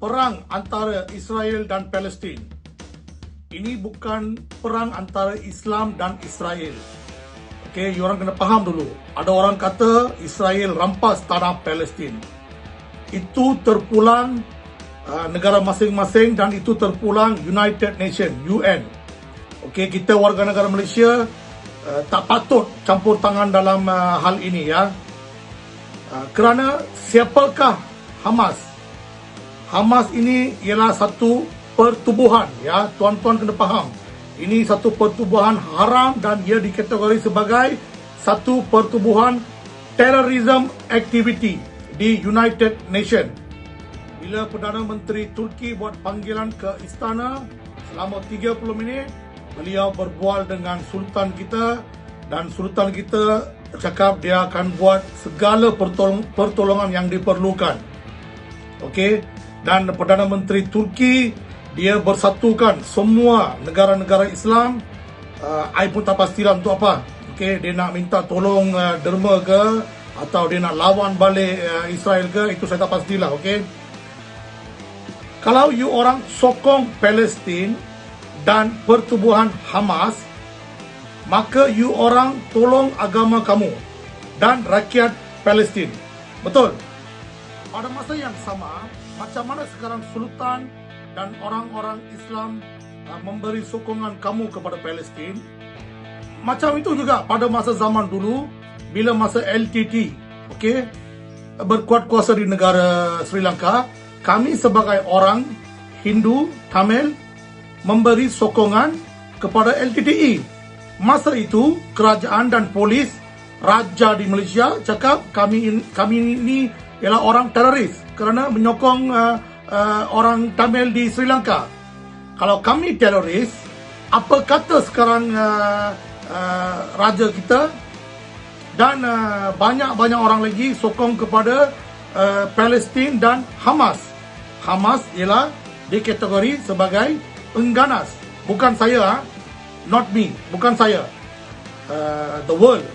perang antara Israel dan Palestin. Ini bukan perang antara Islam dan Israel. Okey, you orang kena faham dulu. Ada orang kata Israel rampas tanah Palestin. Itu terpulang negara masing-masing dan itu terpulang United Nations, UN. Okey, kita warga negara Malaysia tak patut campur tangan dalam hal ini ya. Kerana siapakah Hamas? Hamas ini ialah satu pertubuhan ya, tuan-tuan kena faham. Ini satu pertubuhan haram dan ia dikategori sebagai satu pertubuhan terrorism activity di United Nations. Bila Perdana Menteri Turki buat panggilan ke istana selama 30 minit, beliau berbual dengan Sultan kita dan Sultan kita cakap dia akan buat segala pertolongan yang diperlukan. Okey, dan Perdana Menteri Turki dia bersatukan semua negara-negara Islam. I pun tak pastilah untuk apa. Okey, dia nak minta tolong derma ke atau dia nak lawan balik Israel ke, itu saya tak pastilah. Okey, kalau you orang sokong Palestin dan pertubuhan Hamas, maka you orang tolong agama kamu dan rakyat Palestin. Betul? Pada masa yang sama, macam mana sekarang Sultan dan orang-orang Islam memberi sokongan kamu kepada Palestin, macam itu juga pada masa zaman dulu bila masa LTT, okey, berkuat kuasa di negara Sri Lanka, kami sebagai orang Hindu, Tamil memberi sokongan kepada LTTE. Masa itu kerajaan dan polis raja di Malaysia cakap kami ini ialah orang teroris kerana menyokong orang Tamil di Sri Lanka. Kalau kami teroris, apa kata sekarang raja kita dan banyak-banyak orang lagi sokong kepada Palestin dan Hamas. Hamas ialah dikategori sebagai pengganas. Bukan saya, not me, bukan saya. The world,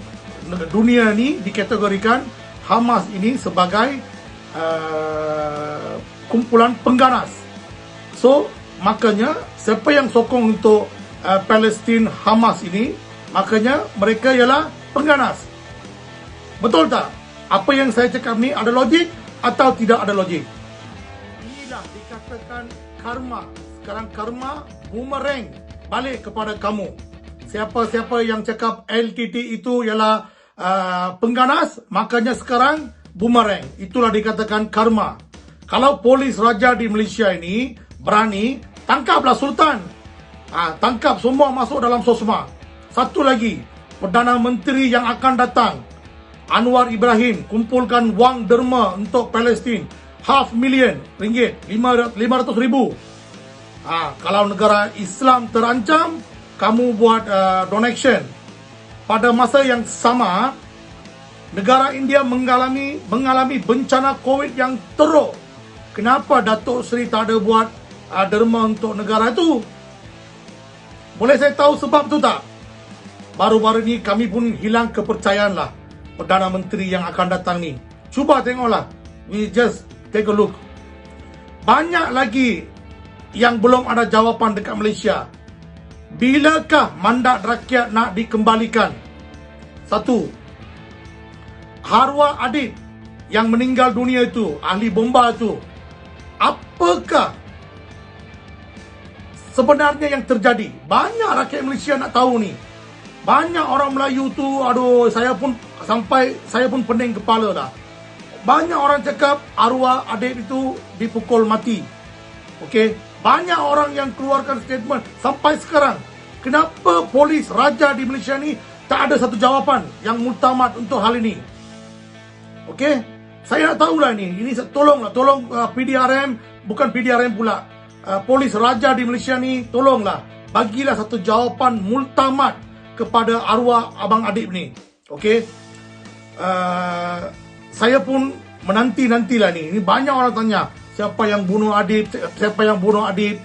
dunia ni dikategorikan Hamas ini sebagai kumpulan pengganas. So, makanya siapa yang sokong untuk Palestin Hamas ini, makanya mereka ialah pengganas. Betul tak? Apa yang saya cakap ni ada logik atau tidak ada logik? Inilah dikatakan karma. Sekarang karma boomerang balik kepada kamu. Siapa-siapa yang cakap LTT itu ialah pengganas, makanya sekarang boomerang. Itulah dikatakan karma. Kalau polis raja di Malaysia ini berani, tangkaplah Sultan. Tangkap semua masuk dalam SOSMA. Satu lagi, Perdana Menteri yang akan datang, Anwar Ibrahim, kumpulkan wang derma untuk Palestin. RM500,000, 500,000. Kalau negara Islam terancam, kamu buat donation. Pada masa yang sama, negara India mengalami bencana COVID yang teruk. Kenapa Datuk Seri tak ada buat derma untuk negara itu? Boleh saya tahu sebab tu tak? Baru-baru ni kami pun hilang kepercayaan lah Perdana Menteri yang akan datang ni. Cuba tengoklah. We just take a look. Banyak lagi yang belum ada jawapan dekat Malaysia. Bilakah mandat rakyat nak dikembalikan? Satu, Harwa Adib yang meninggal dunia itu, ahli bomba itu, apakah sebenarnya yang terjadi? Banyak rakyat Malaysia nak tahu ni. Banyak orang Melayu tu, aduh, saya pun pening kepala dah. Banyak orang cakap arwah Adib itu dipukul mati. Okey, banyak orang yang keluarkan statement sampai sekarang. Kenapa polis raja di Malaysia ni tak ada satu jawapan yang muktamad untuk hal ini? Okey, saya nak tahulah ni. Ini tolong PDRM, bukan PDRM pula. Polis raja di Malaysia ni tolonglah bagilah satu jawapan muktamad kepada arwah Abang Adib ni. Okey. Saya pun menanti-nantilah ni. Ini banyak orang tanya, siapa yang bunuh Adib? Siapa yang bunuh Adib?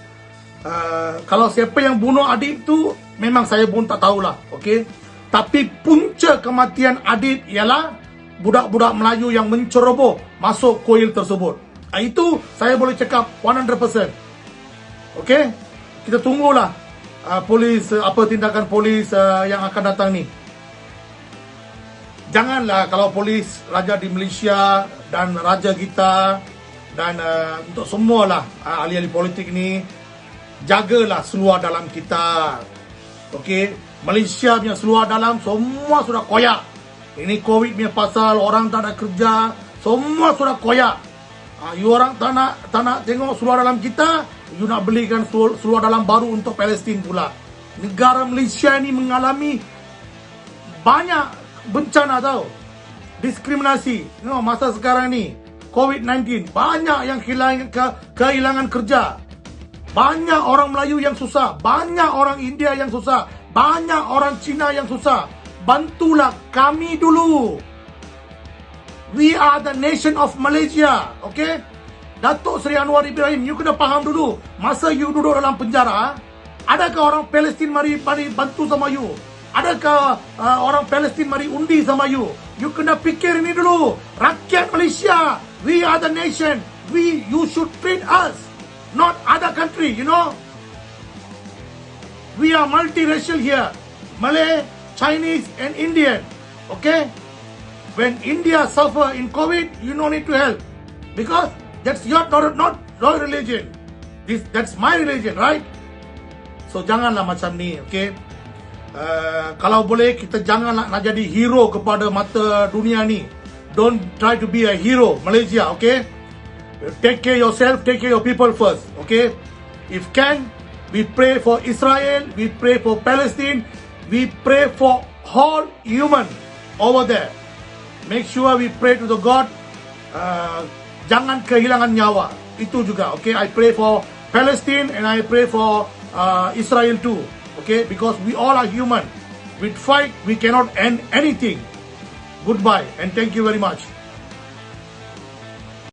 Kalau siapa yang bunuh Adib tu memang saya pun tak tahulah. Okey. Tapi punca kematian Adib ialah budak-budak Melayu yang menceroboh masuk kuil tersebut. Itu saya boleh cakap 100%. Okey? Kita tunggulah polis, apa tindakan polis yang akan datang ni. Janganlah kalau polis raja di Malaysia dan raja kita dan untuk semualah ahli-ahli politik ni, jagalah seluar dalam kita. Okey? Malaysia punya seluar dalam semua sudah koyak. Ini COVID punya pasal, orang tak ada kerja, semua sudah koyak. You orang tak nak tengok seluar dalam kita, you nak belikan seluar dalam baru untuk Palestin pula. Negara Malaysia ini mengalami banyak bencana tau. Diskriminasi. Masa sekarang ni COVID-19, banyak yang kehilangan kerja. Banyak orang Melayu yang susah, banyak orang India yang susah, banyak orang Cina yang susah. Bantulah kami dulu. We are the nation of Malaysia, okay? Datuk Seri Anwar Ibrahim, you kena faham dulu. Masa you duduk dalam penjara, adakah orang Palestin mari bantu sama you? Adakah orang Palestin mari undi sama you? You kena fikir ini dulu. Rakyat Malaysia, we are the nation. You should treat us, not other country, you know. We are multiracial here. Malay, Chinese and Indian, okay? When India suffer in COVID, you no need to help. Because that's not your religion. That's my religion, right? So janganlah macam ni, okay? Kalau boleh, kita janganlah nak jadi hero kepada mata dunia ni. Don't try to be a hero, Malaysia, okay? Take care yourself, take care your people first, okay? If can, we pray for Israel, we pray for Palestine, we pray for all human over there. Make sure we pray to the God. Jangan kehilangan nyawa. Itu juga, okay? I pray for Palestine and I pray for Israel too, okay? Because we all are human. With fight, we cannot end anything. Goodbye and thank you very much.